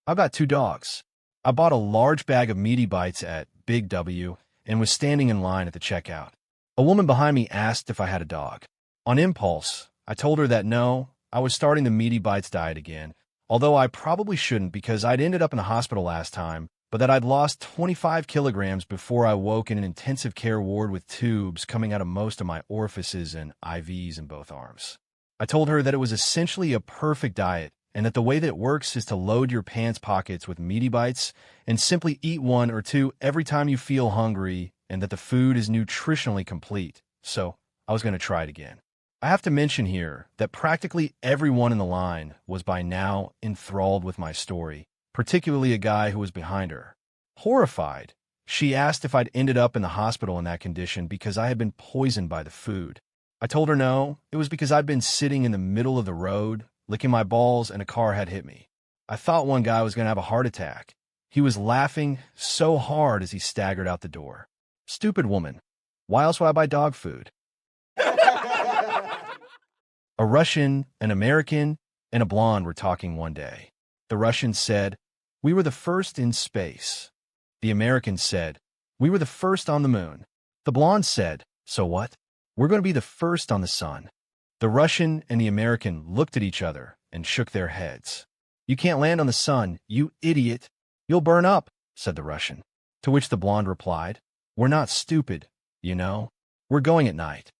I've got two dogs. I bought a large bag of meaty bites at Big W and was standing in line at the checkout. A woman behind me asked if I had a dog. On impulse, I told her that no, I was starting the meaty bites diet again, although I probably shouldn't because I'd ended up in the hospital last time, but that I'd lost 25 kilograms before I woke in an intensive care ward with tubes coming out of most of my orifices and IVs in both arms. I told her that it was essentially a perfect diet and that the way that it works is to load your pants pockets with meaty bites and simply eat one or two every time you feel hungry, and that the food is nutritionally complete. So I was going to try it again. I have to mention here that practically everyone in the line was by now enthralled with my story, particularly a guy who was behind her. Horrified, she asked if I'd ended up in the hospital in that condition because I had been poisoned by the food. I told her no, it was because I'd been sitting in the middle of the road, licking my balls, and a car had hit me. I thought one guy was going to have a heart attack. He was laughing so hard as he staggered out the door. Stupid woman. Why else would I buy dog food? A Russian, an American, and a blonde were talking one day. The Russian said, "We were the first in space." The American said, "We were the first on the moon." The blonde said, "So what? We're going to be the first on the sun." The Russian and the American looked at each other and shook their heads. "You can't land on the sun, you idiot. You'll burn up," said the Russian. To which the blonde replied, "We're not stupid, you know. We're going at night."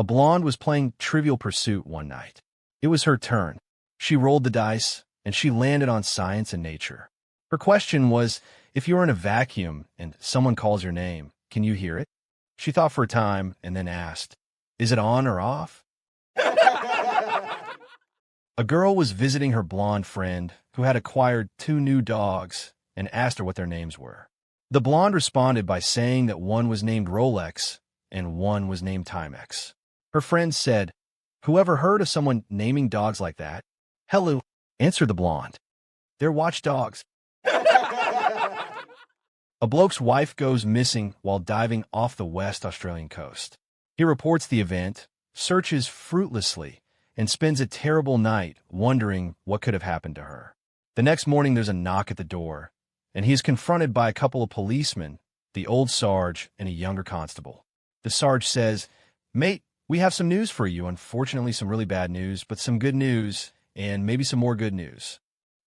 A blonde was playing Trivial Pursuit one night. It was her turn. She rolled the dice, and she landed on science and nature. Her question was, if you're in a vacuum and someone calls your name, can you hear it? She thought for a time and then asked, "Is it on or off?" A girl was visiting her blonde friend who had acquired two new dogs and asked her what their names were. The blonde responded by saying that one was named Rolex and one was named Timex. Her friend said, "Whoever heard of someone naming dogs like that?" "Hello," answered the blonde. "They're watchdogs." A bloke's wife goes missing while diving off the West Australian coast. He reports the event, searches fruitlessly, and spends a terrible night wondering what could have happened to her. The next morning there's a knock at the door, and he is confronted by a couple of policemen, the old sarge and a younger constable. The sarge says, "Mate, we have some news for you. Unfortunately, some really bad news, but some good news, and maybe some more good news."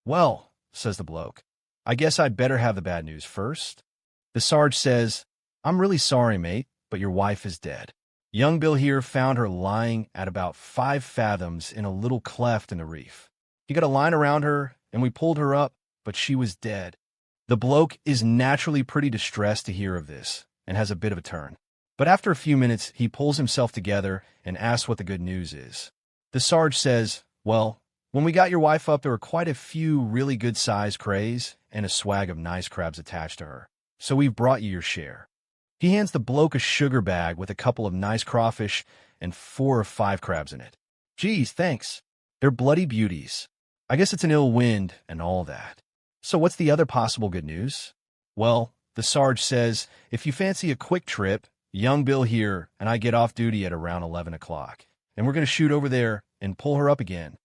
"Well," says the bloke, "I guess I'd better have the bad news first." The sarge says, "I'm really sorry, mate, but your wife is dead. Young Bill here found her lying at about 5 fathoms in a little cleft in the reef. He got a line around her, and we pulled her up, but she was dead." The bloke is naturally pretty distressed to hear of this, and has a bit of a turn. But after a few minutes, he pulls himself together and asks what the good news is. The sarge says, "Well, when we got your wife up, there were quite a few really good-sized crays and a swag of nice crabs attached to her. So we've brought you your share." He hands the bloke a sugar bag with a couple of nice crawfish and 4 or 5 crabs in it. "Geez, thanks. They're bloody beauties. I guess it's an ill wind and all that. So what's the other possible good news?" "Well," the sarge says, "if you fancy a quick trip, young Bill here and I get off duty at around 11 o'clock, and we're going to shoot over there and pull her up again."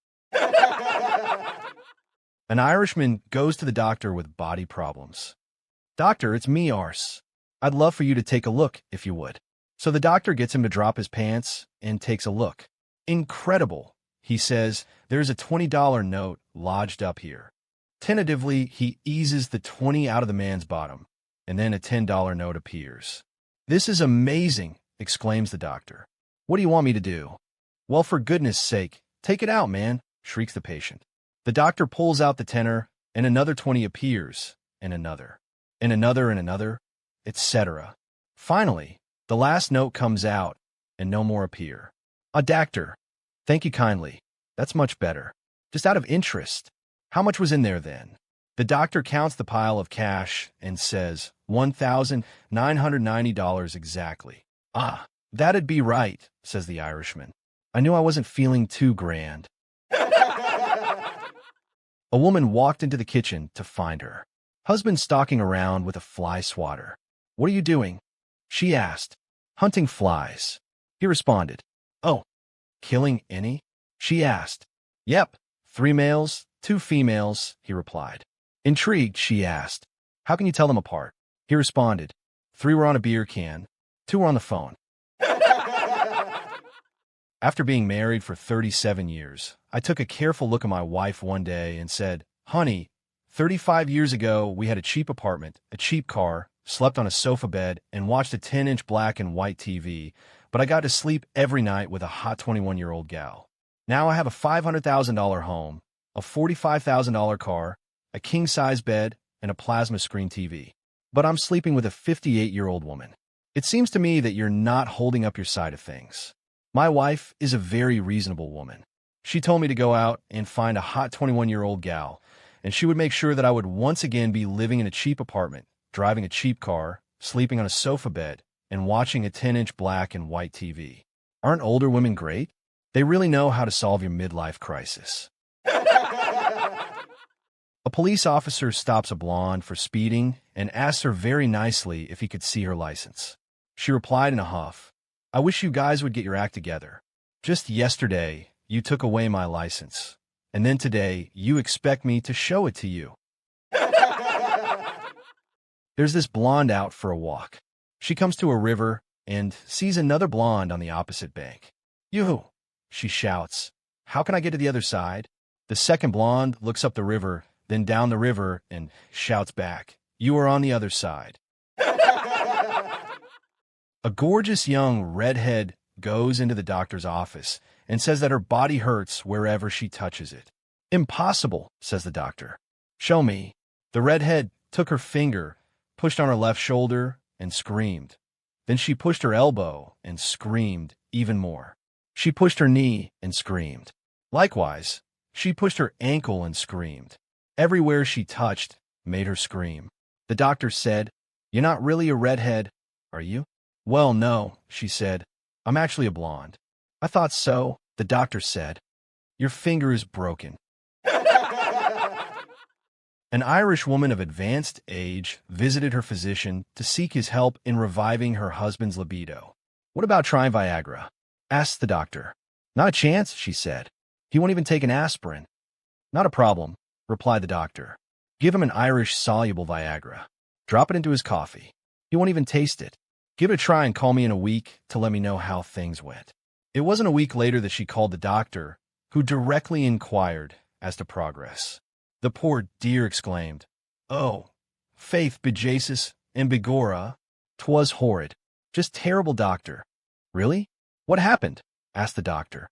An Irishman goes to the doctor with body problems. "Doctor, it's me, arse. I'd love for you to take a look, if you would." So the doctor gets him to drop his pants and takes a look. "Incredible," he says, "there's a $20 note lodged up here." Tentatively, he eases the 20 out of the man's bottom, and then a $10 note appears. "This is amazing," exclaims the doctor. "What do you want me to do?" "Well, for goodness sake, take it out, man," shrieks the patient. The doctor pulls out the tenner, and another 20 appears, and another, and another, and another, etc. Finally, the last note comes out, and no more appear. "Doctor, thank you kindly. That's much better. Just out of interest, how much was in there then?" The doctor counts the pile of cash and says, $1,990 exactly. "Ah, that'd be right," says the Irishman. "I knew I wasn't feeling too grand." A woman walked into the kitchen to find her husband stalking around with a fly swatter. "What are you doing?" she asked. "Hunting flies," he responded. "Oh, killing any?" she asked. "Yep, 3 males, 2 females, he replied. Intrigued, she asked, how can you tell them apart? He responded, 3 were on a beer can, 2 were on the phone. After being married for 37 years, I took a careful look at my wife one day and said, honey, 35 years ago, we had a cheap apartment, a cheap car, slept on a sofa bed, and watched a 10-inch black and white TV, but I got to sleep every night with a hot 21-year-old gal. Now I have a $500,000 home, a $45,000 car, a king-size bed, and a plasma screen TV. But I'm sleeping with a 58-year-old woman. It seems to me that you're not holding up your side of things. My wife is a very reasonable woman. She told me to go out and find a hot 21-year-old gal, and she would make sure that I would once again be living in a cheap apartment, driving a cheap car, sleeping on a sofa bed, and watching a 10-inch black and white TV. Aren't older women great? They really know how to solve your midlife crisis. A police officer stops a blonde for speeding and asks her very nicely if he could see her license. She replied in a huff, I wish you guys would get your act together. Just yesterday, you took away my license, and then today, you expect me to show it to you. There's this blonde out for a walk. She comes to a river and sees another blonde on the opposite bank. Yoo-hoo, she shouts. How can I get to the other side? The second blonde looks up the river, then down the river, and shouts back, You are on the other side. A gorgeous young redhead goes into the doctor's office and says that her body hurts wherever she touches it. Impossible, says the doctor. Show me. The redhead took her finger, pushed on her left shoulder, and screamed. Then she pushed her elbow and screamed even more. She pushed her knee and screamed. Likewise, she pushed her ankle and screamed. Everywhere she touched made her scream. The doctor said, You're not really a redhead, are you? Well, no, she said. I'm actually a blonde. I thought so, the doctor said. Your finger is broken. An Irish woman of advanced age visited her physician to seek his help in reviving her husband's libido. What about trying Viagra? Asked the doctor. Not a chance, she said. He won't even take an aspirin. Not a problem, replied the doctor. Give him an Irish soluble Viagra. Drop it into his coffee. He won't even taste it. Give it a try and call me in a week to let me know how things went. It wasn't a week later that she called the doctor, who directly inquired as to progress. The poor dear exclaimed, Oh, faith bejasus and begorra, 'twas horrid. Just terrible, doctor. Really? What happened? Asked the doctor.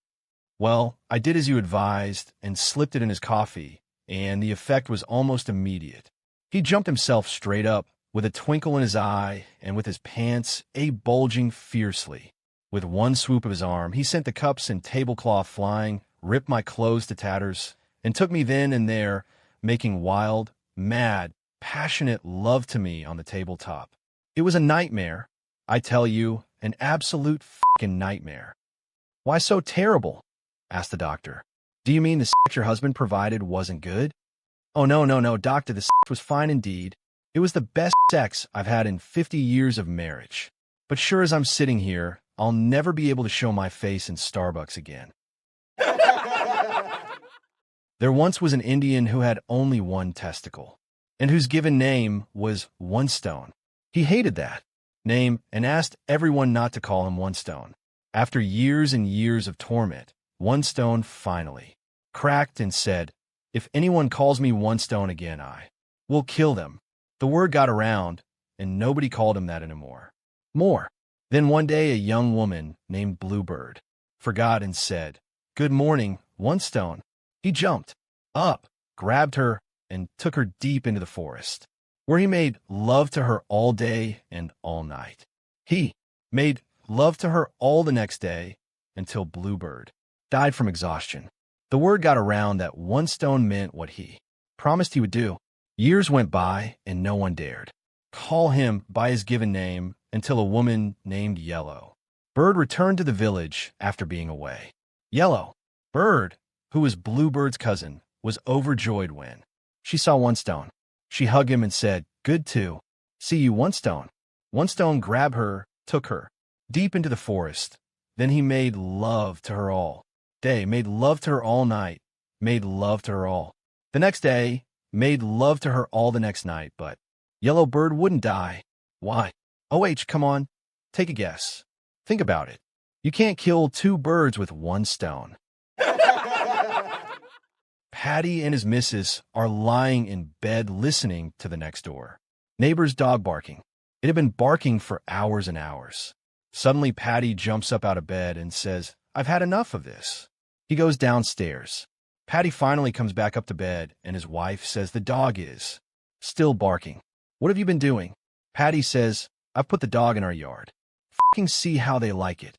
Well, I did as you advised and slipped it in his coffee, and the effect was almost immediate. He jumped himself straight up, with a twinkle in his eye and with his pants bulging fiercely. With one swoop of his arm, he sent the cups and tablecloth flying, ripped my clothes to tatters, and took me then and there, making wild, mad, passionate love to me on the tabletop. It was a nightmare, I tell you, an absolute f***ing nightmare. Why so terrible? Asked the doctor. Do you mean the sex your husband provided wasn't good? Oh, no, doctor, the sex was fine indeed. It was the best sex I've had in 50 years of marriage. But sure as I'm sitting here, I'll never be able to show my face in Starbucks again. There once was an Indian who had only one testicle, and whose given name was One Stone. He hated that name and asked everyone not to call him One Stone. After years and years of torment, One Stone finally cracked and said, If anyone calls me One Stone again, I will kill them. The word got around, and nobody called him that anymore. Then one day a young woman named Bluebird forgot and said, Good morning, One Stone. He jumped up, grabbed her, and took her deep into the forest, where he made love to her all day and all night. He made love to her all the next day until Bluebird died from exhaustion. The word got around that One Stone meant what he promised he would do. Years went by, and no one dared call him by his given name until a woman named Yellow Bird returned to the village after being away. Yellow Bird, who was Bluebird's cousin, was overjoyed when she saw One Stone. She hugged him and said, Good to see you, One Stone. One Stone grabbed her, took her deep into the forest. Then he made love to her all day, made love to her all night, made love to her all The next day, made love to her all the next night, but yellow bird wouldn't die. Why? Come on. Take a guess. Think about it. You can't kill two birds with one stone. Patty and his missus are lying in bed listening to the next door neighbor's dog barking. It had been barking for hours and hours. Suddenly, Patty jumps up out of bed and says, "I've had enough of this." He goes downstairs. Patty finally comes back up to bed, and his wife says the dog is still barking. "What have you been doing?" Patty says, "I've put the dog in our yard. Fucking see how they like it."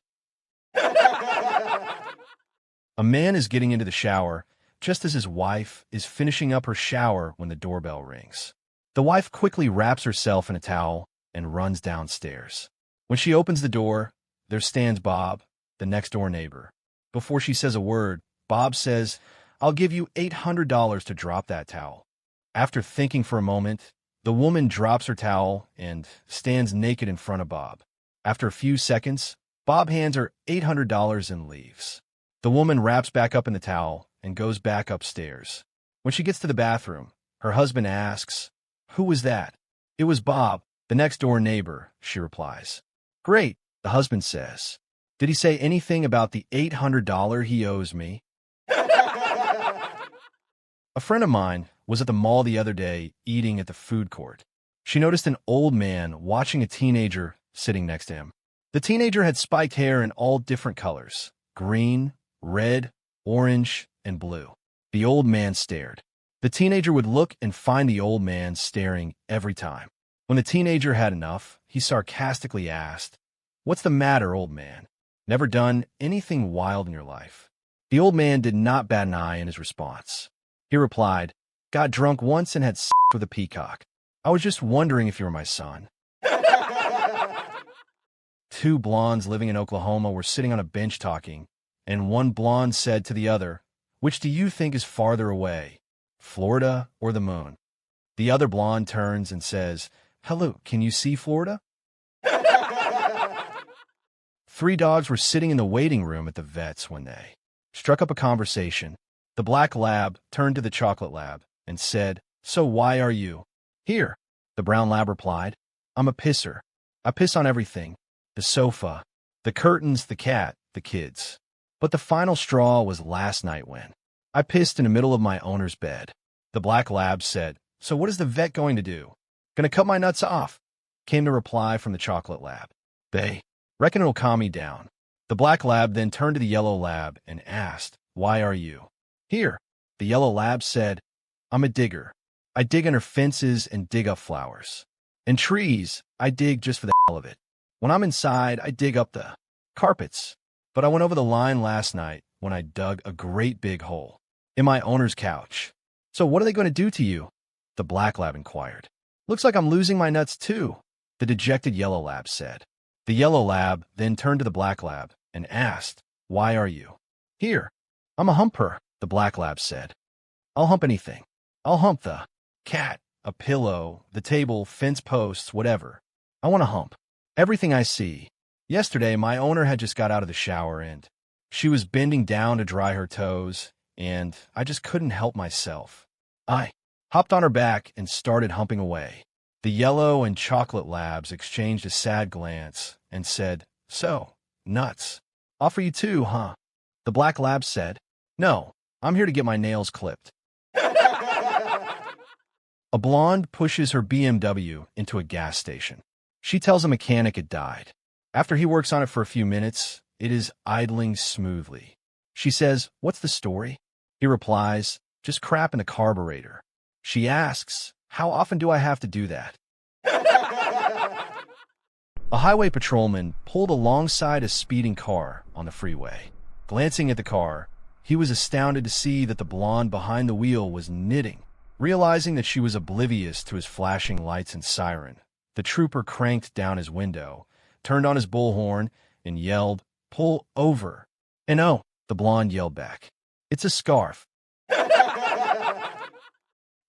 A man is getting into the shower just as his wife is finishing up her shower when the doorbell rings. The wife quickly wraps herself in a towel and runs downstairs. When she opens the door, there stands Bob, the next-door neighbor. Before she says a word, Bob says, "I'll give you $800 to drop that towel." After thinking for a moment, the woman drops her towel and stands naked in front of Bob. After a few seconds, Bob hands her $800 and leaves. The woman wraps back up in the towel and goes back upstairs. When she gets to the bathroom, her husband asks, "Who was that?" "It was Bob, the next-door neighbor," she replies. "Great," the husband says. "Did he say anything about the $800 he owes me?" A friend of mine was at the mall the other day eating at the food court. She noticed an old man watching a teenager sitting next to him. The teenager had spiked hair in all different colors: green, red, orange, and blue. The old man stared. The teenager would look and find the old man staring every time. When the teenager had enough, he sarcastically asked, "What's the matter, old man? Never done anything wild in your life?" The old man did not bat an eye in his response. He replied, "Got drunk once and had sex with a peacock. I was just wondering if you were my son." Two blondes living in Oklahoma were sitting on a bench talking, and one blonde said to the other, "Which do you think is farther away, Florida or the moon?" The other blonde turns and says, "Hello, can you see Florida?" Three dogs were sitting in the waiting room at the vet's when they struck up a conversation. The black lab turned to the chocolate lab and said, "So why are you here?" The brown lab replied, "I'm a pisser. I piss on everything. The sofa, the curtains, the cat, the kids. But the final straw was last night when I pissed in the middle of my owner's bed." The black lab said, "So what is the vet going to do? Gonna cut my nuts off?" Came the reply from the chocolate lab. "They reckon it'll calm me down." The black lab then turned to the yellow lab and asked, "Why are you here?" The yellow lab said, "I'm a digger. I dig under fences and dig up flowers. And trees, I dig just for the hell of it. When I'm inside, I dig up the carpets. But I went over the line last night when I dug a great big hole in my owner's couch." "So what are they going to do to you?" the black lab inquired. "Looks like I'm losing my nuts too," the dejected yellow lab said. The yellow lab then turned to the black lab and asked, "Why are you here?" "I'm a humper," the black lab said. "I'll hump anything. I'll hump the cat, a pillow, the table, fence posts, whatever. I want to hump everything I see. Yesterday, my owner had just got out of the shower and she was bending down to dry her toes, and I just couldn't help myself. I hopped on her back and started humping away." The yellow and chocolate labs exchanged a sad glance and said, "So, nuts. Offer you two, huh?" The black lab said, "No, I'm here to get my nails clipped." A blonde pushes her BMW into a gas station. She tells a mechanic it died. After he works on it for a few minutes, it is idling smoothly. She says, "What's the story?" He replies, "Just crap in the carburetor." She asks, "How often do I have to do that?" A highway patrolman pulled alongside a speeding car on the freeway. Glancing at the car, he was astounded to see that the blonde behind the wheel was knitting. Realizing that she was oblivious to his flashing lights and siren, the trooper cranked down his window, turned on his bullhorn, and yelled, "Pull over." "And oh," the blonde yelled back, "it's a scarf."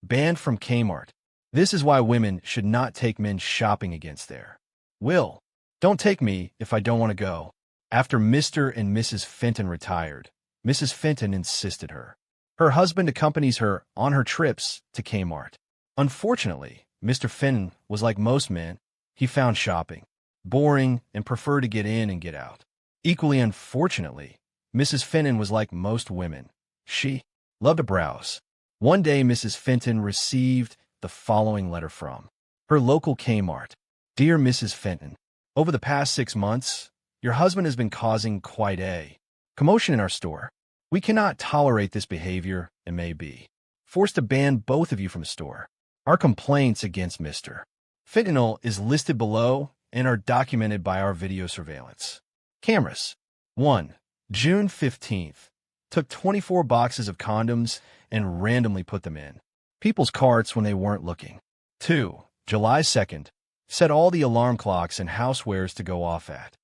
Banned from Kmart. This is why women should not take men shopping against their will. "Don't take me if I don't want to go." After Mr. and Mrs. Fenton retired, Mrs. Fenton insisted her Her husband accompanies her on her trips to Kmart. Unfortunately, Mr. Fenton was like most men. He found shopping boring and preferred to get in and get out. Equally unfortunately, Mrs. Fenton was like most women. She loved to browse. One day, Mrs. Fenton received the following letter from her local Kmart. Dear Mrs. Fenton, over the past 6 months, your husband has been causing quite a commotion in our store. We cannot tolerate this behavior and may be forced to ban both of you from the store. Our complaints against Mr. Fentanyl is listed below and are documented by our video surveillance cameras. 1. June 15th. Took 24 boxes of condoms and randomly put them in people's carts when they weren't looking. 2. July 2nd. Set all the alarm clocks and housewares to go off at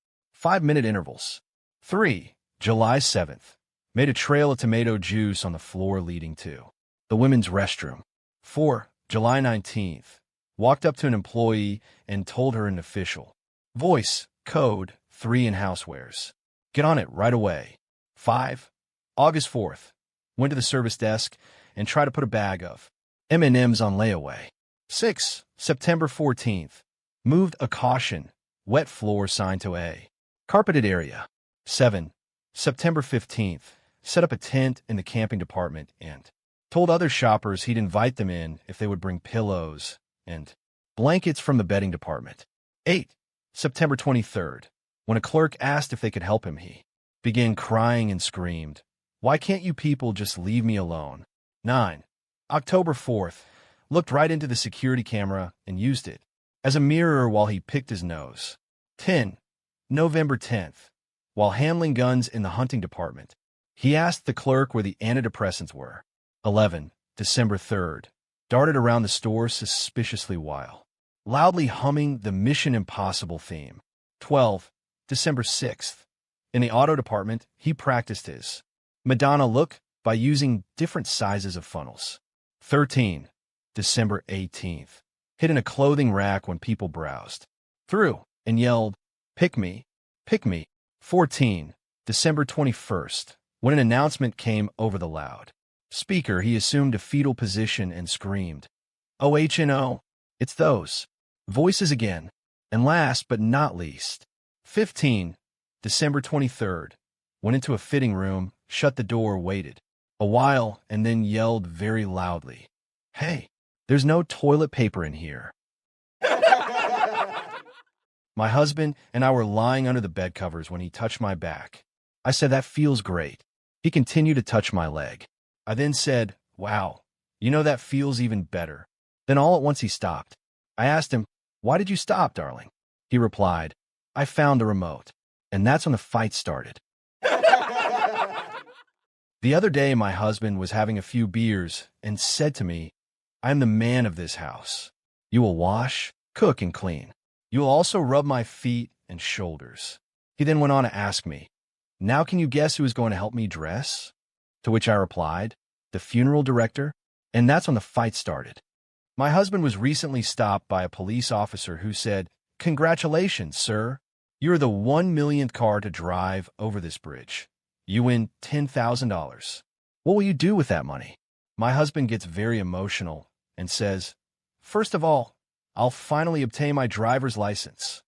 5-minute intervals. 3. July 7th. Made a trail of tomato juice on the floor leading to the women's restroom. 4. July 19th. Walked up to an employee and told her an official voice code 3 in housewares. Get on it right away. 5. August 4th. Went to the service desk and tried to put a bag of M&Ms on layaway. 6. September 14th. Moved a caution, wet floor sign to a carpeted area. 7. September 15th. Set up a tent in the camping department and told other shoppers he'd invite them in if they would bring pillows and blankets from the bedding department. 8. September 23rd. When a clerk asked if they could help him, he began crying and screamed, "Why can't you people just leave me alone?" 9. October 4th. Looked right into the security camera and used it as a mirror while he picked his nose. 10. November 10th. While handling guns in the hunting department, he asked the clerk where the antidepressants were. 11. December 3rd. Darted around the store suspiciously while loudly humming the Mission Impossible theme. 12. December 6th. In the auto department, he practiced his Madonna look by using different sizes of funnels. 13. December 18th. Hid in a clothing rack when people browsed through and yelled, "Pick me, pick me." 14. December 21st. When an announcement came over the loud speaker, he assumed a fetal position and screamed, "OHNO, it's those voices again." And last but not least, 15. December 23rd. Went into a fitting room, shut the door, waited a while, and then yelled very loudly, "Hey, there's no toilet paper in here." My husband and I were lying under the bed covers when he touched my back. I said, "That feels great." He continued to touch my leg. I then said, "Wow, you know that feels even better." Then all at once he stopped. I asked him, "Why did you stop, darling?" He replied, "I found the remote." And that's when the fight started. The other day, my husband was having a few beers and said to me, "I am the man of this house. You will wash, cook, and clean. You will also rub my feet and shoulders." He then went on to ask me, "Now can you guess who is going to help me dress?" To which I replied, "The funeral director." And that's when the fight started. My husband was recently stopped by a police officer who said, "Congratulations, sir. You're the 1 millionth car to drive over this bridge. You win $10,000. What will you do with that money?" My husband gets very emotional and says, "First of all, I'll finally obtain my driver's license."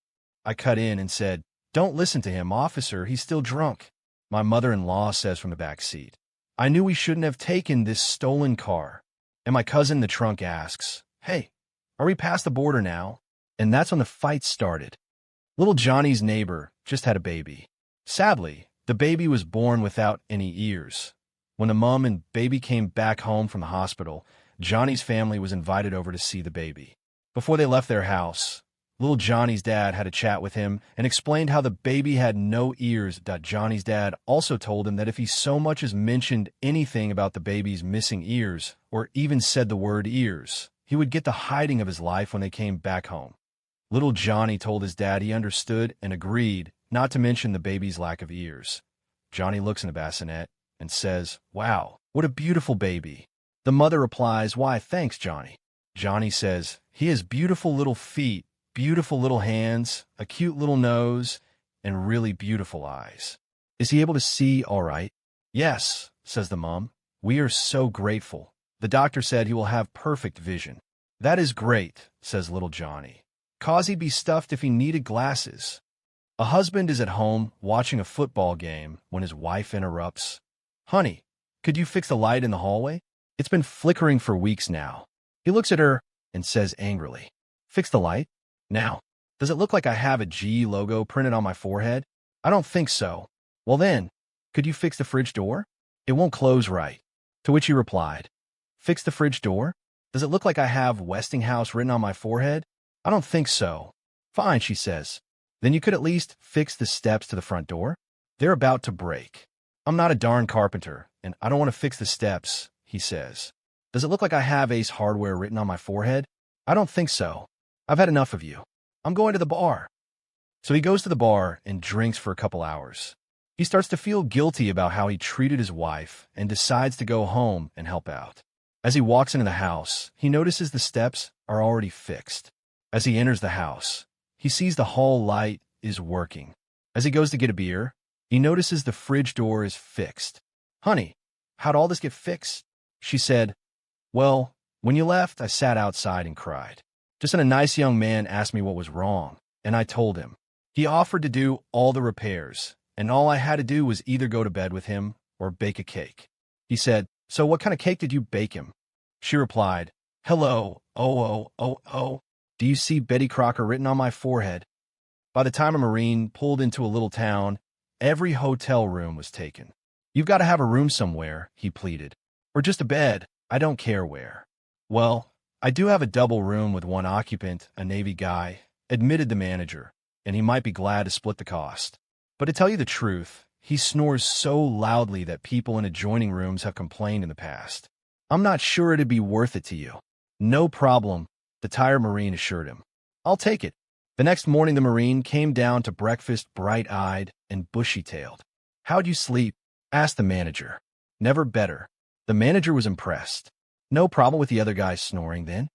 I cut in and said, "Don't listen to him, officer. He's still drunk." My mother-in-law says from the back seat, "I knew we shouldn't have taken this stolen car." And my cousin in the trunk asks, "Hey, are we past the border now?" And that's when the fight started. Little Johnny's neighbor just had a baby. Sadly, the baby was born without any ears. When the mom and baby came back home from the hospital, Johnny's family was invited over to see the baby. Before they left their house, little Johnny's dad had a chat with him and explained how the baby had no ears. Johnny's dad also told him that if he so much as mentioned anything about the baby's missing ears, or even said the word ears, he would get the hiding of his life when they came back home. Little Johnny told his dad he understood and agreed not to mention the baby's lack of ears. Johnny looks in the bassinet and says, "Wow, what a beautiful baby." The mother replies, "Why, thanks, Johnny." Johnny says, "He has beautiful little feet, beautiful little hands, a cute little nose, and really beautiful eyes. Is he able to see all right?" "Yes," says the mom. We are so grateful. The doctor said he will have perfect vision. That is great, says little Johnny. 'Cause he'd be stuffed if he needed glasses. A husband is at home watching a football game when his wife interrupts. Honey, could you fix the light in the hallway? It's been flickering for weeks now. He looks at her and says angrily, Fix the light? Now, does it look like I have a G logo printed on my forehead? I don't think so. Well then, could you fix the fridge door? It won't close right. To which he replied, Fix the fridge door? Does it look like I have Westinghouse written on my forehead? I don't think so. Fine, she says. Then you could at least fix the steps to the front door. They're about to break. I'm not a darn carpenter, and I don't want to fix the steps, he says. Does it look like I have Ace Hardware written on my forehead? I don't think so. I've had enough of you. I'm going to the bar. So he goes to the bar and drinks for a couple hours. He starts to feel guilty about how he treated his wife and decides to go home and help out. As he walks into the house, he notices the steps are already fixed. As he enters the house, he sees the hall light is working. As he goes to get a beer, he notices the fridge door is fixed. Honey, how'd all this get fixed? She said, Well, when you left, I sat outside and cried. Just then a nice young man asked me what was wrong, and I told him. He offered to do all the repairs, and all I had to do was either go to bed with him or bake a cake. He said, So what kind of cake did you bake him? She replied, Hello, oh. Do you see Betty Crocker written on my forehead? By the time a Marine pulled into a little town, every hotel room was taken. You've got to have a room somewhere, he pleaded. Or just a bed, I don't care where. Well, I do have a double room with one occupant, a Navy guy, admitted the manager, and he might be glad to split the cost. But to tell you the truth, he snores so loudly that people in adjoining rooms have complained in the past. I'm not sure it'd be worth it to you. No problem, the tired Marine assured him. I'll take it. The next morning the Marine came down to breakfast bright-eyed and bushy-tailed. How'd you sleep? Asked the manager. Never better. The manager was impressed. No problem with the other guy snoring then?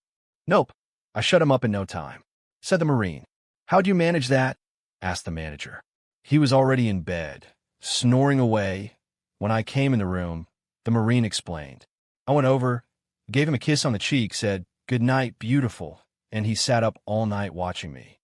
Nope. I shut him up in no time, said the Marine. How'd you manage that? Asked the manager. He was already in bed, snoring away. When I came in the room, the Marine explained. I went over, gave him a kiss on the cheek, said, Good night, beautiful, and he sat up all night watching me.